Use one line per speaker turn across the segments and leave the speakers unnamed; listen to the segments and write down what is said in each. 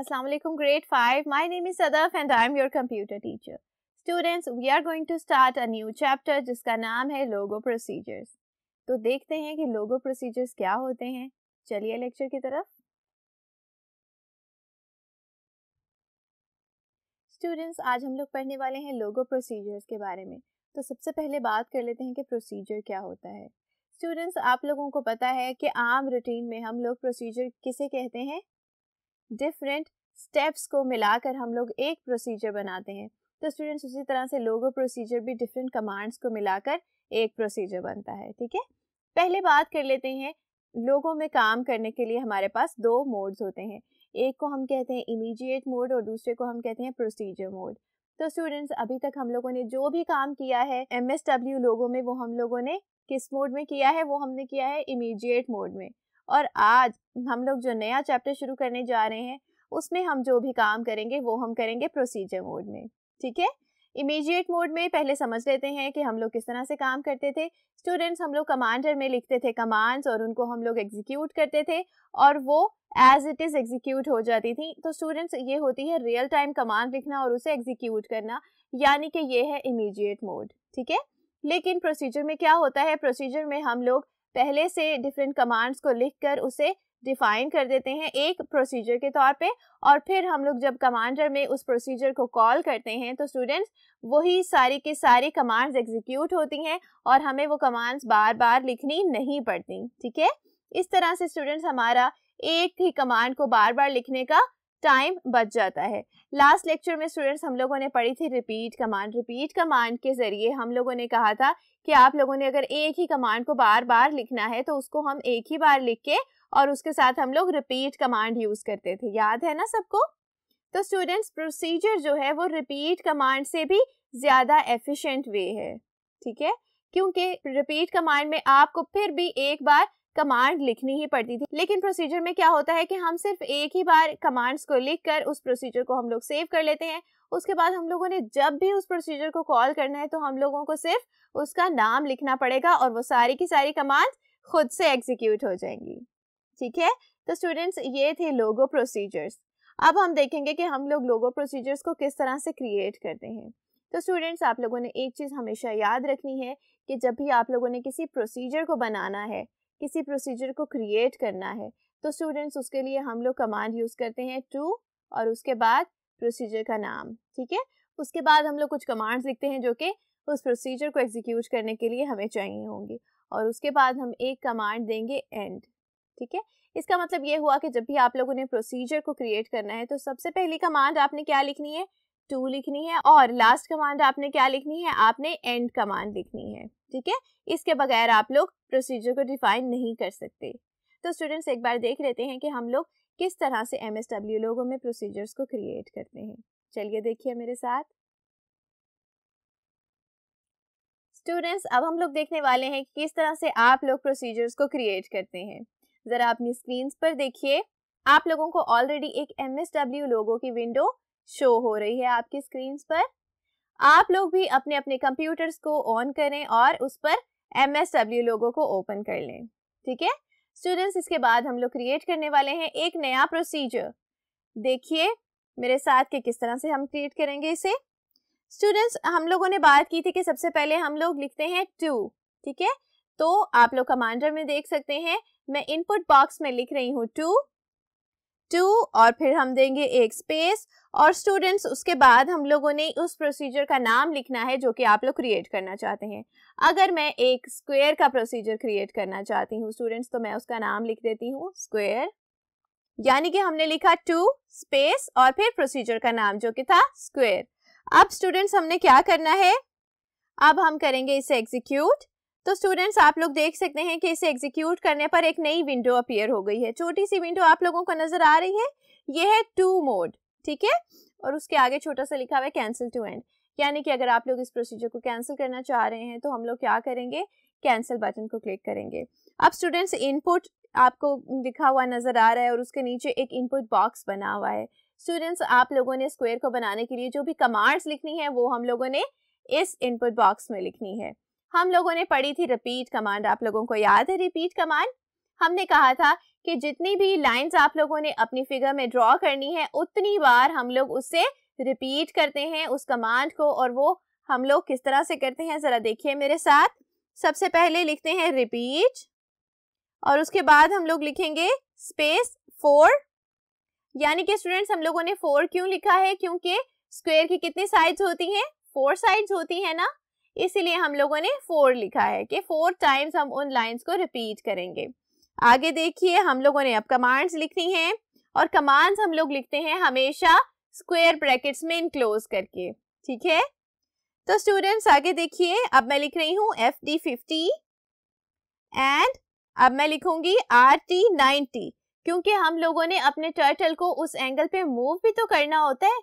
Assalamu alaikum grade 5. My name is Sadaf and I am your computer teacher. Students, we are going to start a new chapter जिसका नाम है लोगो procedures. तो देखते हैं कि लोगो procedures क्या होते हैं. चलिए लेक्चर की तरफ. स्टूडेंट्स, आज हम लोग पढ़ने वाले हैं लोगो प्रोसीजर्स के बारे में. तो सबसे पहले बात कर लेते हैं कि प्रोसीजर क्या होता है. स्टूडेंट्स, आप लोगों को पता है कि आम रूटीन में हम लोग प्रोसीजर किसे कहते हैं? डिफरेंट स्टेप्स को मिलाकर हम लोग एक प्रोसीजर बनाते हैं. तो स्टूडेंट्स, उसी तरह से लोगो प्रोसीजर भी डिफरेंट कमांड्स को मिलाकर एक प्रोसीजर बनता है. ठीक है, पहले बात कर लेते हैं. लोगो में काम करने के लिए हमारे पास दो मोड्स होते हैं. एक को हम कहते हैं इमीडिएट मोड और दूसरे को हम कहते हैं प्रोसीजर मोड. तो स्टूडेंट्स, अभी तक हम लोगों ने जो भी काम किया है MSW लोगो में वो हम लोगों ने किस मोड में किया है? वो हमने किया है इमीडिएट मोड में. और आज हम लोग जो नया चैप्टर शुरू करने जा रहे हैं उसमें हम जो भी काम करेंगे वो हम करेंगे प्रोसीजर मोड में. ठीक है, इमीडिएट मोड में पहले समझ लेते हैं कि हम लोग किस तरह से काम करते थे. स्टूडेंट्स, हम लोग कमांडर में लिखते थे कमांड्स और उनको हम लोग एग्जीक्यूट करते थे और वो एज इट इज़ एग्जीक्यूट हो जाती थी. तो स्टूडेंट्स, ये होती है रियल टाइम कमांड लिखना और उसे एग्जीक्यूट करना, यानी कि ये है इमीडिएट मोड. ठीक है, लेकिन प्रोसीजर में क्या होता है? प्रोसीजर में हम लोग पहले से डिफरेंट कमांड्स को लिखकर उसे डिफाइन कर देते हैं एक प्रोसीजर के तौर पे, और फिर हम लोग जब कमांडर में उस प्रोसीजर को कॉल करते हैं तो स्टूडेंट्स वही सारी की सारी कमांड्स एग्जीक्यूट होती हैं और हमें वो कमांड्स बार बार लिखनी नहीं पड़ती. ठीक है, इस तरह से स्टूडेंट्स हमारा एक ही कमांड को बार बार लिखने का टाइम बच जाता है. लास्ट लेक्चर में स्टूडेंट्स हम लोगों ने पढ़ी थी रिपीट कमांड. रिपीट कमांड के ज़रिए हम लोगों ने कहा था कि आप लोगों ने अगर एक ही कमांड को बार बार लिखना है तो उसको हम एक ही बार लिख के और उसके साथ हम लोग रिपीट कमांड यूज़ करते थे. याद है ना सबको? तो स्टूडेंट्स, प्रोसीजर जो है वो रिपीट कमांड से भी ज़्यादा एफिशिएंट वे है. ठीक है, क्योंकि रिपीट कमांड में आपको फिर भी एक बार कमांड लिखनी ही पड़ती थी, लेकिन प्रोसीजर में क्या होता है कि हम सिर्फ एक ही बार कमांड्स को लिखकर उस प्रोसीजर को हम लोग सेव कर लेते हैं. उसके बाद हम लोगों ने जब भी उस प्रोसीजर को कॉल करना है तो हम लोगों को सिर्फ उसका नाम लिखना पड़ेगा और वो सारी की सारी कमांड्स खुद से एग्जीक्यूट हो जाएंगी. ठीक है, तो स्टूडेंट्स, ये थे लोगो प्रोसीजर्स. अब हम देखेंगे कि हम लोग लोगो प्रोसीजर्स को किस तरह से क्रिएट करते हैं. तो स्टूडेंट्स, आप लोगों ने एक चीज़ हमेशा याद रखनी है कि जब भी आप लोगों ने किसी प्रोसीजर को बनाना है, किसी प्रोसीजर को क्रिएट करना है, तो स्टूडेंट्स उसके लिए हम लोग कमांड यूज़ करते हैं टू और उसके बाद प्रोसीजर का नाम. ठीक है, उसके बाद हम लोग कुछ कमांड्स लिखते हैं जो कि उस प्रोसीजर को एग्जीक्यूट करने के लिए हमें चाहिए होंगी, और उसके बाद हम एक कमांड देंगे एंड. ठीक है, इसका मतलब ये हुआ कि जब भी आप लोगों ने प्रोसीजर को क्रिएट करना है तो सबसे पहली कमांड आपने क्या लिखनी है? टू लिखनी है, और लास्ट कमांड आपने क्या लिखनी है? आपने एंड कमांड लिखनी है. ठीक है, इसके बगैर आप लोग प्रोसीजर को डिफाइन नहीं कर सकते. तो स्टूडेंट्स, एक बार देख लेते हैं कि हम लोग किस तरह से MSW लोगों में प्रोसीजर्स को क्रिएट करते हैं. चलिए देखिए मेरे साथ. स्टूडेंट्स, अब हम लोग देखने वाले हैं कि किस तरह से आप लोग प्रोसीजर्स को क्रिएट करते हैं. ज़रा अपनी स्क्रीन पर देखिए. आप लोगों को ऑलरेडी एक MSW लोगो की विंडो शो हो रही है आपकी स्क्रीन पर. आप लोग भी अपने अपने कंप्यूटर्स को ऑन करें और उस पर MSW लोगो को ओपन कर लें. ठीक है स्टूडेंट्स, इसके बाद हम लोग क्रिएट करने वाले हैं एक नया प्रोसीजर. देखिए मेरे साथ कि किस तरह से हम क्रिएट करेंगे इसे. स्टूडेंट्स, हम लोगों ने बात की थी कि सबसे पहले हम लोग लिखते हैं टू. ठीक है, तो आप लोग कमांडर में देख सकते हैं मैं इनपुट बॉक्स में लिख रही हूँ टू और फिर हम देंगे एक स्पेस, और स्टूडेंट्स उसके बाद हम लोगों ने उस प्रोसीजर का नाम लिखना है जो कि आप लोग क्रिएट करना चाहते हैं. अगर मैं एक स्क्वायर का प्रोसीजर क्रिएट करना चाहती हूँ स्टूडेंट्स, तो मैं उसका नाम लिख देती हूँ स्क्वायर, यानी कि हमने लिखा टू स्पेस और फिर प्रोसीजर का नाम जो कि था स्क्वायर. अब स्टूडेंट्स हमने क्या करना है? अब हम करेंगे इसे एग्जीक्यूट. तो स्टूडेंट्स, आप लोग देख सकते हैं कि इसे एग्जीक्यूट करने पर एक नई विंडो अपीयर हो गई है. छोटी सी विंडो आप लोगों को नजर आ रही है, ये है टू मोड. ठीक है, और उसके आगे छोटा सा लिखा हुआ है कैंसिल टू एंड, यानी कि अगर आप लोग इस प्रोसीजर को कैंसिल करना चाह रहे हैं तो हम लोग क्या करेंगे? कैंसिल बटन को क्लिक करेंगे. अब स्टूडेंट्स, इनपुट आपको लिखा हुआ नजर आ रहा है और उसके नीचे एक इनपुट बॉक्स बना हुआ है. स्टूडेंट्स, आप लोगों ने स्क्वायर को बनाने के लिए जो भी कमांड्स लिखनी है वो हम लोगों ने इस इनपुट बॉक्स में लिखनी है. हम लोगों ने पढ़ी थी रिपीट कमांड. आप लोगों को याद है रिपीट कमांड? हमने कहा था कि जितनी भी लाइंस आप लोगों ने अपनी फिगर में ड्रॉ करनी है उतनी बार हम लोग उससे रिपीट करते हैं उस कमांड को, और वो हम लोग किस तरह से करते हैं ज़रा देखिए मेरे साथ। सबसे पहले लिखते हैं रिपीट और उसके बाद हम लोग लिखेंगे स्पेस 4, यानी कि स्टूडेंट्स हम लोगों ने 4 क्यों लिखा है, क्योंकि स्क्वायर की कितनी साइड्स होती हैं, 4 साइड्स होती है ना, इसीलिए हम लोगों ने 4 लिखा है कि 4 टाइम्स हम उन लाइंस को रिपीट करेंगे। आगे देखिए हम लोगों ने अब कमांड्स लिखनी है, और कमांड्स हम लोग लिखते हैं हमेशा स्क्वायर ब्रैकेट्स में इनक्लोज करके, ठीक है। तो स्टूडेंट्स आगे देखिए, अब मैं लिख रही हूँ FD50 एंड अब मैं लिखूंगी RT90, क्योंकि हम लोगों ने अपने टर्टल को उस एंगल पे मूव भी तो करना होता है।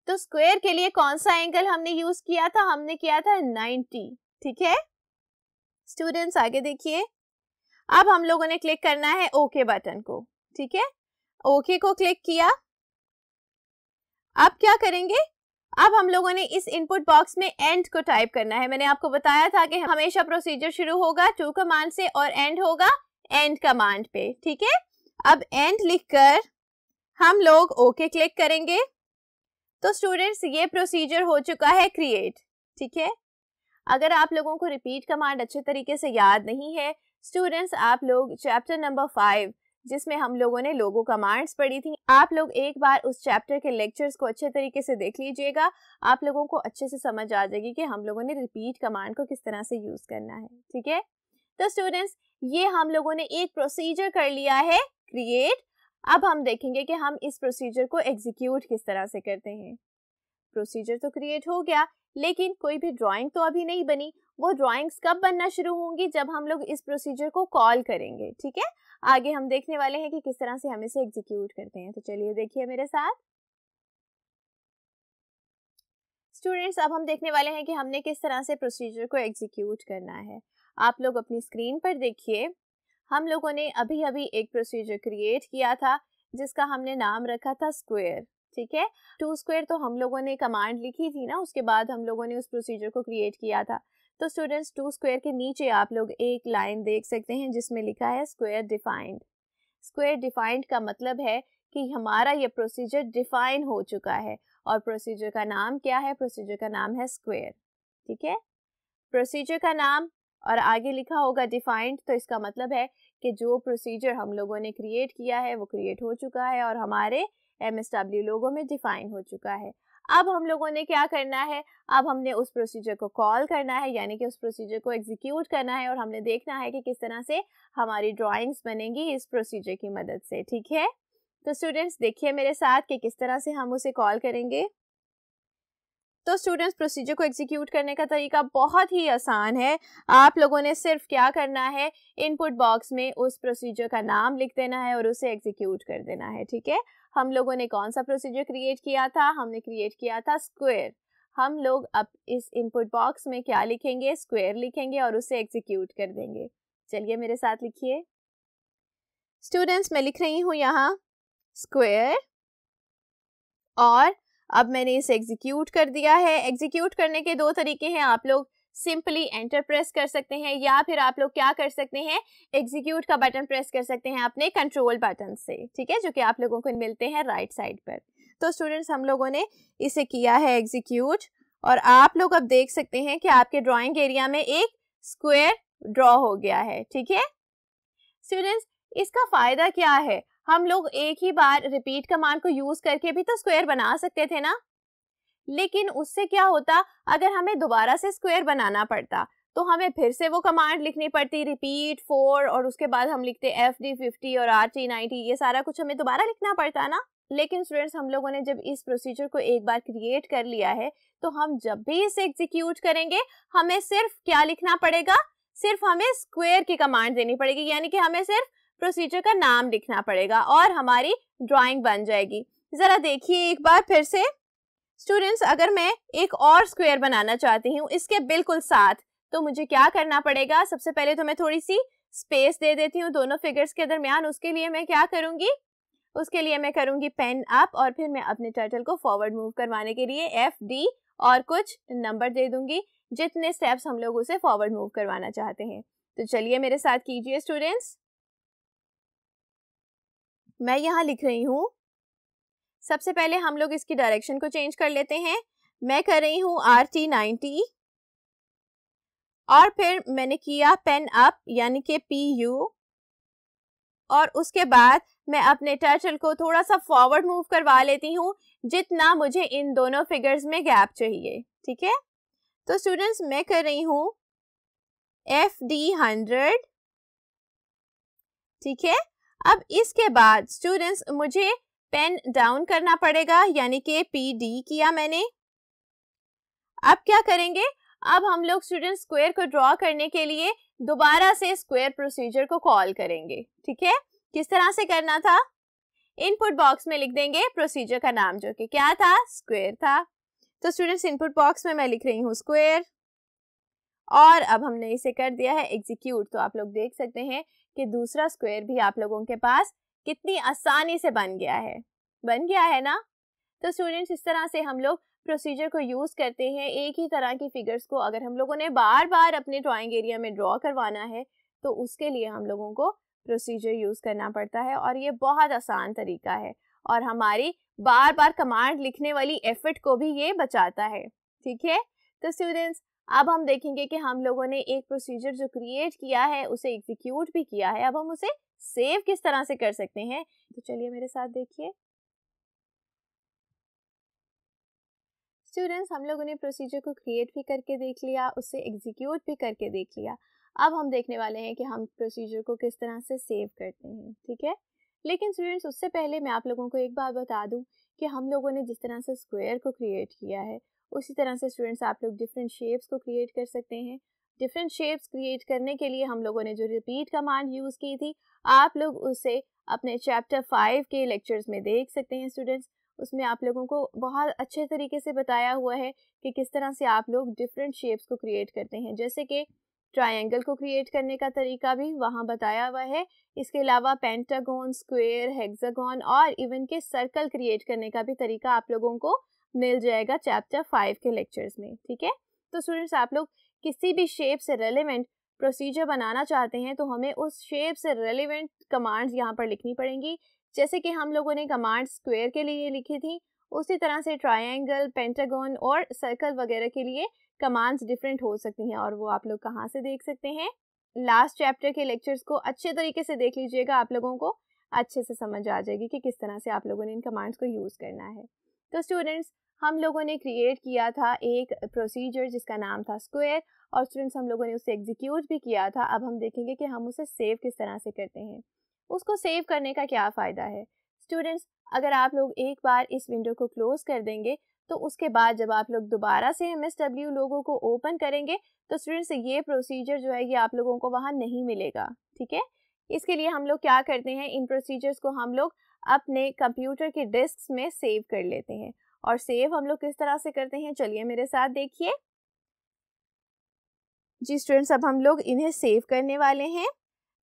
तो स्क्वायर के लिए कौन सा एंगल हमने यूज किया था, हमने किया था 90, ठीक है। स्टूडेंट्स आगे देखिए, अब हम लोगों ने क्लिक करना है ओके बटन को, ठीक है। ओके को क्लिक किया, अब क्या करेंगे, अब हम लोगों ने इस इनपुट बॉक्स में एंड को टाइप करना है। मैंने आपको बताया था कि हमेशा प्रोसीजर शुरू होगा टू कमांड से और एंड होगा एंड कमांड पे, ठीक है। अब एंड लिखकर हम लोग ओके क्लिक करेंगे। तो स्टूडेंट्स ये प्रोसीजर हो चुका है क्रिएट, ठीक है। अगर आप लोगों को रिपीट कमांड अच्छे तरीके से याद नहीं है स्टूडेंट्स, आप लोग चैप्टर नंबर 5 जिसमें हम लोगों ने लोगो कमांड्स पढ़ी थी, आप लोग एक बार उस चैप्टर के लेक्चर्स को अच्छे तरीके से देख लीजिएगा। आप लोगों को अच्छे से समझ आ जाएगी कि हम लोगों ने रिपीट कमांड को किस तरह से यूज करना है, ठीक है। तो स्टूडेंट्स ये हम लोगों ने एक प्रोसीजर कर लिया है क्रिएट। अब हम देखेंगे कि हम इस प्रोसीजर को एग्जीक्यूट किस तरह से करते हैं। प्रोसीजर तो क्रिएट हो गया, लेकिन कोई भी ड्राइंग तो अभी नहीं बनी। वो ड्राइंग्स कब बनना शुरू होंगी, जब हम लोग इस प्रोसीजर को कॉल करेंगे, ठीक है। आगे हम देखने वाले हैं कि किस तरह से हम इसे एग्जीक्यूट करते हैं। तो चलिए देखिए मेरे साथ स्टूडेंट्स, अब हम देखने वाले हैं कि हमने किस तरह से प्रोसीजर को एग्जीक्यूट करना है। आप लोग अपनी स्क्रीन पर देखिए, हम लोगों ने अभी अभी एक प्रोसीजर क्रिएट किया था जिसका हमने नाम रखा था स्क्वायर, ठीक है। 2 स्क्वायर तो हम लोगों ने कमांड लिखी थी ना, उसके बाद हम लोगों ने उस प्रोसीजर को क्रिएट किया था। तो स्टूडेंट्स 2 स्क्वायर के नीचे आप लोग एक लाइन देख सकते हैं जिसमें लिखा है स्क्वायर डिफाइंड। स्क्वायर डिफाइंड का मतलब है कि हमारा ये प्रोसीजर डिफाइन हो चुका है, और प्रोसीजर का नाम क्या है, प्रोसीजर का नाम है स्क्वायर, ठीक है। प्रोसीजर का नाम और आगे लिखा होगा डिफाइंड, तो इसका मतलब है कि जो प्रोसीजर हम लोगों ने क्रिएट किया है वो क्रिएट हो चुका है और हमारे MSW लोगो में डिफाइन हो चुका है। अब हम लोगों ने क्या करना है, अब हमने उस प्रोसीजर को कॉल करना है, यानी कि उस प्रोसीजर को एग्जीक्यूट करना है, और हमने देखना है कि किस तरह से हमारी ड्राइंग्स बनेंगी इस प्रोसीजर की मदद से, ठीक है। तो स्टूडेंट्स देखिए मेरे साथ कि किस तरह से हम उसे कॉल करेंगे। तो स्टूडेंट्स प्रोसीजर को एग्जीक्यूट करने का तरीका बहुत ही आसान है। आप लोगों ने सिर्फ क्या करना है, इनपुट बॉक्स में उस प्रोसीजर का नाम लिख देना है और उसे एग्जीक्यूट कर देना है, ठीक है। हम लोगों ने कौन सा प्रोसीजर क्रिएट किया था, हमने क्रिएट किया था स्क्वायर। हम लोग अब इस इनपुट बॉक्स में क्या लिखेंगे, स्क्वायर लिखेंगे और उसे एग्जीक्यूट कर देंगे। चलिए मेरे साथ लिखिए स्टूडेंट्स, मैं लिख रही हूँ यहाँ स्क्वायर और अब मैंने इसे एग्जीक्यूट कर दिया है। एग्जीक्यूट करने के 2 तरीके हैं, आप लोग सिंपली एंटर प्रेस कर सकते हैं या फिर आप लोग क्या कर सकते हैं, एग्जीक्यूट का बटन प्रेस कर सकते हैं अपने कंट्रोल बटन से, ठीक है, जो कि आप लोगों को मिलते हैं राइट साइड पर। तो स्टूडेंट्स हम लोगों ने इसे किया है एग्जीक्यूट, और आप लोग अब देख सकते हैं कि आपके ड्राइंग एरिया में एक स्क्वायर ड्रॉ हो गया है, ठीक है। स्टूडेंट्स इसका फायदा क्या है, हम लोग एक ही बार रिपीट कमांड को यूज करके भी तो स्क्वायर बना सकते थे ना, लेकिन उससे क्या होता, अगर हमें दोबारा से स्क्वायर बनाना पड़ता तो हमें फिर से वो कमांड लिखनी पड़ती रिपीट 4 और उसके बाद हम लिखते FD50 और RT90, ये सारा कुछ हमें दोबारा लिखना पड़ता ना। लेकिन स्टूडेंट्स हम लोगों ने जब इस प्रोसीजर को एक बार क्रिएट कर लिया है तो हम जब भी इसे एग्जीक्यूट करेंगे हमें सिर्फ क्या लिखना पड़ेगा, सिर्फ हमें स्क्वायर की कमांड देनी पड़ेगी, यानी कि हमें सिर्फ प्रोसीजर का नाम लिखना पड़ेगा और हमारी ड्राइंग बन जाएगी। जरा देखिए एक बार फिर से स्टूडेंट्स, अगर मैं एक और स्क्वायर बनाना चाहती हूँ इसके बिल्कुल साथ, तो मुझे क्या करना पड़ेगा, सबसे पहले तो मैं थोड़ी सी स्पेस दे देती हूँ दोनों फिगर्स के दरमियान। उसके लिए मैं क्या करूंगी, उसके लिए मैं करूंगी पेन अप और फिर मैं अपने टर्टल को फॉरवर्ड मूव करवाने के लिए FD और कुछ नंबर दे दूंगी, जितने स्टेप्स हम लोग उसे फॉरवर्ड मूव करवाना चाहते हैं। तो चलिए मेरे साथ कीजिए स्टूडेंट्स। मैं यहाँ लिख रही हूँ, सबसे पहले हम लोग इसकी डायरेक्शन को चेंज कर लेते हैं। मैं कर रही हूँ RT90 और फिर मैंने किया पेन अप यानी कि PU, और उसके बाद मैं अपने टर्टल को थोड़ा सा फॉरवर्ड मूव करवा लेती हूँ जितना मुझे इन दोनों फिगर्स में गैप चाहिए। ठीक है, तो स्टूडेंट्स मैं कर रही हूँ FD100। ठीक है, अब इसके बाद स्टूडेंट्स मुझे पेन डाउन करना पड़ेगा यानी कि PD किया मैंने। अब क्या करेंगे, अब हम लोग स्टूडेंट स्क्वायर को ड्रॉ करने के लिए दोबारा से स्क्वायर प्रोसीजर को कॉल करेंगे। ठीक है, किस तरह से करना था, इनपुट बॉक्स में लिख देंगे प्रोसीजर का नाम जो कि क्या था, स्क्वायर था। तो स्टूडेंट्स इनपुट बॉक्स में मैं लिख रही हूँ स्क्वायर, और अब हमने इसे कर दिया है एग्जीक्यूट। तो आप लोग देख सकते हैं कि दूसरा स्क्वायर भी आप लोगों के पास कितनी आसानी से बन गया है ना। तो स्टूडेंट्स इस तरह से हम लोग प्रोसीजर को यूज़ करते हैं। एक ही तरह की फिगर्स को अगर हम लोगों ने बार बार अपने ड्राइंग एरिया में ड्रॉ करवाना है तो उसके लिए हम लोगों को प्रोसीजर यूज़ करना पड़ता है, और ये बहुत आसान तरीका है और हमारी बार बार कमांड लिखने वाली एफर्ट को भी ये बचाता है। ठीक है, तो स्टूडेंट्स अब हम देखेंगे कि हम लोगों ने एक प्रोसीजर जो क्रिएट किया है उसे एग्जीक्यूट भी किया है, अब हम उसे सेव किस तरह से कर सकते हैं। तो चलिए मेरे साथ देखिए। स्टूडेंट्स हम लोगों ने प्रोसीजर को क्रिएट भी करके देख लिया, उससे एग्जीक्यूट भी करके देख लिया। अब हम देखने वाले हैं कि हम प्रोसीजर को किस तरह से सेव करते हैं। ठीक है, लेकिन स्टूडेंट्स उससे पहले मैं आप लोगों को एक बात बता दूं कि हम लोगों ने जिस तरह से स्क्वायर को क्रिएट किया है उसी तरह से स्टूडेंट्स आप लोग डिफरेंट शेप्स को क्रिएट कर सकते हैं। डिफरेंट शेप्स क्रिएट करने के लिए हम लोगों ने जो रिपीट कमांड यूज़ की थी आप लोग उसे अपने चैप्टर 5 के लेक्चर्स में देख सकते हैं। स्टूडेंट्स उसमें आप लोगों को बहुत अच्छे तरीके से बताया हुआ है कि किस तरह से आप लोग डिफरेंट शेप्स को क्रिएट करते हैं, जैसे कि ट्रायंगल को क्रिएट करने का तरीका भी वहाँ बताया हुआ है। इसके अलावा पेंटागन, स्क्वायर, हेक्सागन और इवन के सर्कल क्रिएट करने का भी तरीका आप लोगों को मिल जाएगा चैप्टर 5 के लेक्चर्स में। ठीक है, तो स्टूडेंट्स आप लोग किसी भी शेप से रेलेवेंट प्रोसीजर बनाना चाहते हैं तो हमें उस शेप से रेलेवेंट कमांड्स यहाँ पर लिखनी पड़ेंगी। जैसे कि हम लोगों ने कमांड स्क्वायर के लिए लिखी थी उसी तरह से ट्रायंगल, पेंटागन और सर्कल वगैरह के लिए कमांड्स डिफरेंट हो सकती हैं, और वो आप लोग कहाँ से देख सकते हैं, लास्ट चैप्टर के लेक्चर्स को अच्छे तरीके से देख लीजिएगा, आप लोगों को अच्छे से समझ आ जाएगी कि किस तरह से आप लोगों ने इन कमांड्स को यूज़ करना है। तो स्टूडेंट्स हम लोगों ने क्रिएट किया था एक प्रोसीजर जिसका नाम था स्क्वायर, और स्टूडेंट्स हम लोगों ने उसे एग्जीक्यूट भी किया था। अब हम देखेंगे कि हम उसे सेव किस तरह से करते हैं। उसको सेव करने का क्या फ़ायदा है स्टूडेंट्स, अगर आप लोग एक बार इस विंडो को क्लोज कर देंगे तो उसके बाद जब आप लोग दोबारा से MSW लोगो को ओपन करेंगे तो स्टूडेंट्स ये प्रोसीजर जो है ये आप लोगों को वहाँ नहीं मिलेगा। ठीक है, इसके लिए हम लोग क्या करते हैं, इन प्रोसीजर्स को हम लोग अपने कंप्यूटर के डिस्क में सेव कर लेते हैं। और सेव हम लोग किस तरह से करते हैं, चलिए मेरे साथ देखिए। जी स्टूडेंट्स अब हम लोग इन्हें सेव करने वाले हैं।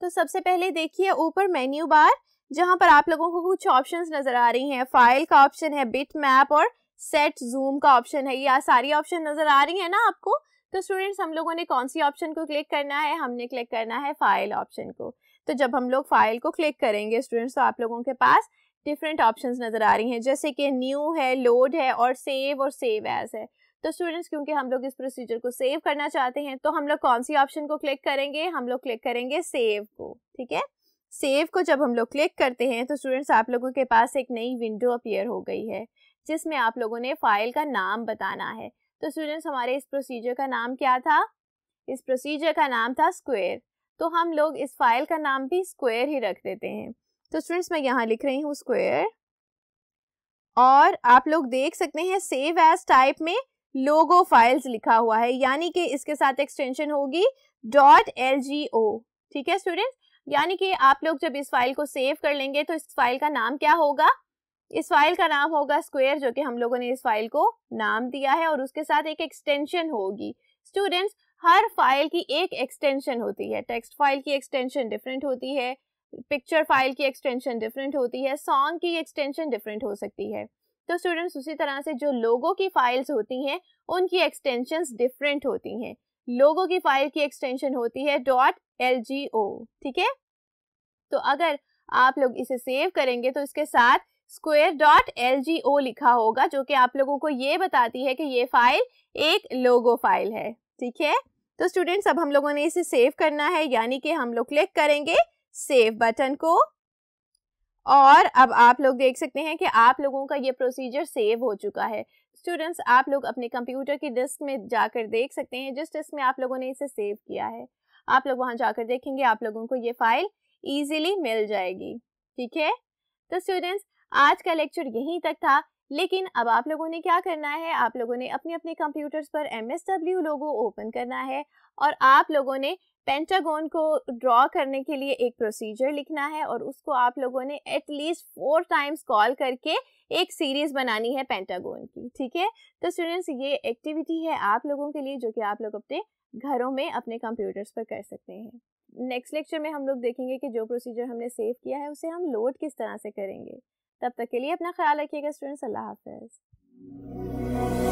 तो सबसे पहले देखिए ऊपर मेन्यू बार जहां पर आप लोगों को कुछ ऑप्शंस नजर आ रही हैं। फाइल का ऑप्शन है, बिट मैप और सेट जूम का ऑप्शन है। ये सारी ऑप्शन नजर आ रही है ना आपको। तो स्टूडेंट्स हम लोगों ने कौन सी ऑप्शन को क्लिक करना है, हमने क्लिक करना है फाइल ऑप्शन को। तो जब हम लोग फाइल को क्लिक करेंगे स्टूडेंट्स तो आप लोगों के पास डिफरेंट ऑप्शंस नजर आ रही हैं, जैसे कि न्यू है, लोड है और सेव एज है। तो स्टूडेंट्स क्योंकि हम लोग इस प्रोसीजर को सेव करना चाहते हैं तो हम लोग कौन सी ऑप्शन को क्लिक करेंगे, हम लोग क्लिक करेंगे सेव को। ठीक है, सेव को जब हम लोग क्लिक करते हैं तो स्टूडेंट्स आप लोगों के पास एक नई विंडो अपीयर हो गई है जिसमें आप लोगों ने फाइल का नाम बताना है। तो स्टूडेंट्स हमारे इस प्रोसीजर का नाम क्या था, इस प्रोसीजर का नाम था स्क्वायर। तो हम लोग इस फाइल का नाम भी स्क्वायर ही रख देते हैं। तो स्टूडेंट्स मैं यहाँ लिख रही हूँ स्क्वायर, और आप लोग देख सकते हैं सेव एज टाइप में लोगो फाइल्स लिखा हुआ है, यानी कि इसके साथ एक्सटेंशन होगी .lgo। ठीक है स्टूडेंट्स, यानी कि आप लोग जब इस फाइल को सेव कर लेंगे तो इस फाइल का नाम क्या होगा, इस फाइल का नाम होगा स्क्वायर, जो कि हम लोगों ने इस फाइल को नाम दिया है, और उसके साथ एक एक्सटेंशन होगी। स्टूडेंट्स हर फाइल की एक एक्सटेंशन होती है, टेक्स्ट फाइल की एक्सटेंशन डिफरेंट होती है, पिक्चर फाइल की एक्सटेंशन डिफरेंट होती है, सॉन्ग की एक्सटेंशन डिफरेंट हो सकती है। तो स्टूडेंट्स उसी तरह से जो लोगो की फाइल्स होती हैं उनकी एक्सटेंशंस डिफरेंट होती हैं। लोगो की फाइल की एक्सटेंशन होती है .lgo। ठीक है, तो अगर आप लोग इसे सेव करेंगे तो इसके साथ square.lgo लिखा होगा, जो कि आप लोगों को ये बताती है कि ये फाइल एक लोगो फाइल है। ठीक है, तो स्टूडेंट्स अब हम लोगों ने इसे सेव करना है, यानी कि हम लोग क्लिक करेंगे सेव बटन को, और अब आप लोग देख सकते हैं कि आप लोगों का ये प्रोसीजर सेव हो चुका है। स्टूडेंट्स आप लोग अपने कंप्यूटर की डिस्क में जाकर देख सकते हैं, जिस डिस्क में आप लोगों ने इसे सेव किया है आप लोग वहां जाकर देखेंगे, आप लोगों को ये फाइल इजीली मिल जाएगी। ठीक है, तो स्टूडेंट्स आज का लेक्चर यहीं तक था, लेकिन अब आप लोगों ने क्या करना है, आप लोगों ने अपने अपने कंप्यूटर्स पर MSW लोगो ओपन करना है और आप लोगों ने पेंटागन को ड्रॉ करने के लिए एक प्रोसीजर लिखना है और उसको आप लोगों ने एटलीस्ट 4 टाइम्स कॉल करके एक सीरीज बनानी है पेंटागन की। ठीक है, तो स्टूडेंट्स ये एक्टिविटी है आप लोगों के लिए, जो कि आप लोग अपने घरों में अपने कंप्यूटर्स पर कर सकते हैं। नेक्स्ट लेक्चर में हम लोग देखेंगे कि जो प्रोसीजर हमने सेव किया है उसे हम लोड किस तरह से करेंगे। तब तक के लिए अपना ख्याल रखिएगा स्टूडेंट्स, अल्लाह हाफ़िज़।